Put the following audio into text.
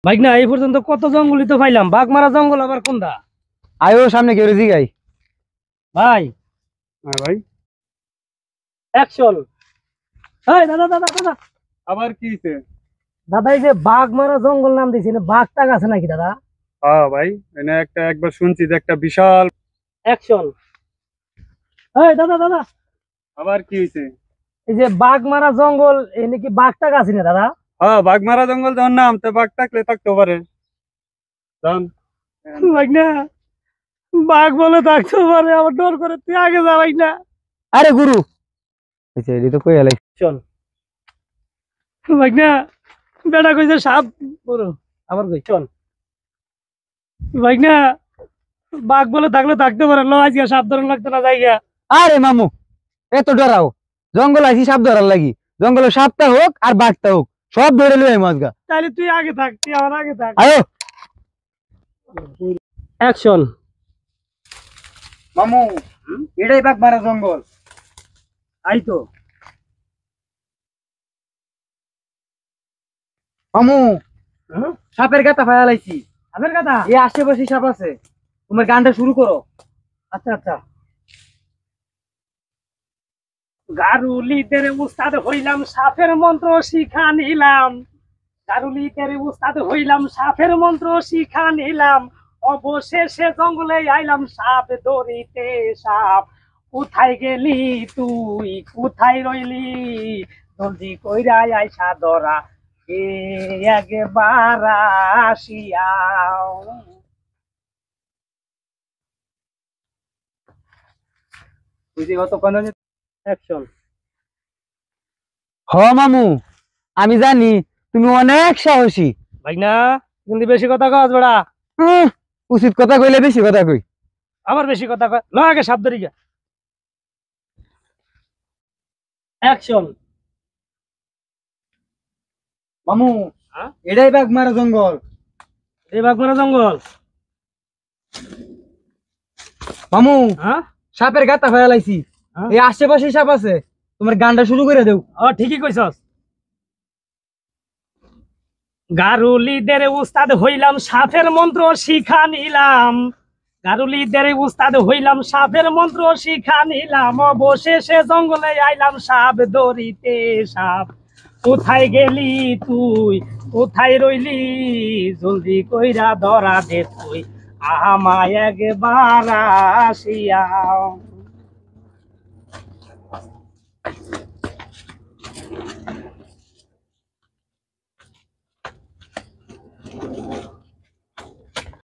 Bike না এই পর্যন্ত কত জঙ্গলই তো পাইলাম, বাঘ মারা জঙ্গল আবার কোনটা? আয়ো সামনে কেউ জিগাই। ভাই হ্যাঁ ভাই, অ্যাকশন। এই দাদা দাদা দাদা আবার কি হইছে? দাদা, এই যে বাঘ মারা জঙ্গল নাম দিয়েছে, বাঘ টাক আছে নাকি দাদা? হ্যাঁ ভাই, এনে একবার শুনছি যে একটা বিশাল। অ্যাকশন। এই দাদা দাদা, আবার কি হইছে? এই যে বাঘ মারা জঙ্গল, এনে কি বাঘ টাক আছে না দাদা? হ্যাঁ, বাঘমারা জঙ্গল যখন নাম, তো বাঘ থাকলে থাকতেও পারে। যান। বাইক না, বাঘ বলে থাকতে পারে, আমার ডর করে, তুই আগে যা বাইক না। আরে গুরু আচ্ছা এটি তো কই আলাই। চল বাইক না, বেটা কইছে সাপ বড়, আবার কই চল। বাইক না, বাঘ বলে থাকলে থাকতে পারে, ল আজকে সাপ ধরন লাগতো না জায়গা। আরে মামু এত ডরাও, জঙ্গল আইছি সাপ ধরার লাগি। জঙ্গলে সাপটা হোক আর বাঘটা হোক সব ধরে লই মজগা। তাহলে তুই আগে থাক, তুই আমার আগে থাক। আয়ো অ্যাকশন। মামু এটাই বাঘমারা জঙ্গল। আই তো মামু হ্যাঁ? সাপের গাতা ফায়ালাইছি। সাপের কথা? এই আশেপাশে সাপ আছে, তোমার গানটা শুরু করো। আচ্ছা আচ্ছা। গারুলিদের উস্তাদ হইলাম, সাপের মন্ত্র শিখা নিলাম। গারুলিদের উস্তাদ হইলাম, সাপের মন্ত্র শিখা নিলাম। অবশেষে জঙ্গলে আইলাম সাপ ধরিতে। সাপ কোথায় গেলি তুই, কোথায় রইলি? জলদি কইরা আইসা ধরা এ একবার আসিয়াও। বুঝি কতক্ষণ অ্যাকশন। হ মামু আমি জানি তুমি অনেক সাহসী। ভাই না, কিন্তু বেশি কথা কস বেড়া। হুম, উচিত কথা কইলে বেশি কথা কই। আবার বেশি কথা কয়, ল আগে সাপ ধরি গা। অ্যাকশন। মামু হ্যাঁ? এটাই বাঘমারা জঙ্গল। এই বাঘমারা জঙ্গল? মামু হ্যাঁ সাপের গাতা ফায়ালাইছি। হ্যাঁ? এই আশেপাশে সাপ আছে, তোমার গানটা শুরু করে দেও। ঠিকই কইছস। গারুলিদের উস্তাদ হইলাম, সাপের মন্ত্র শিখা নিলাম। গারুলিদের উস্তাদ হইলাম, সাপের মন্ত্র শিখা নিলাম। অবশেষে জঙ্গলে আইলাম সাপ ধরিতে। সাপ কোথায় গেলি তুই, কোথায় রইলি? জলদি কইরা ধরা দে তুই আমায় একবার আসিয়া।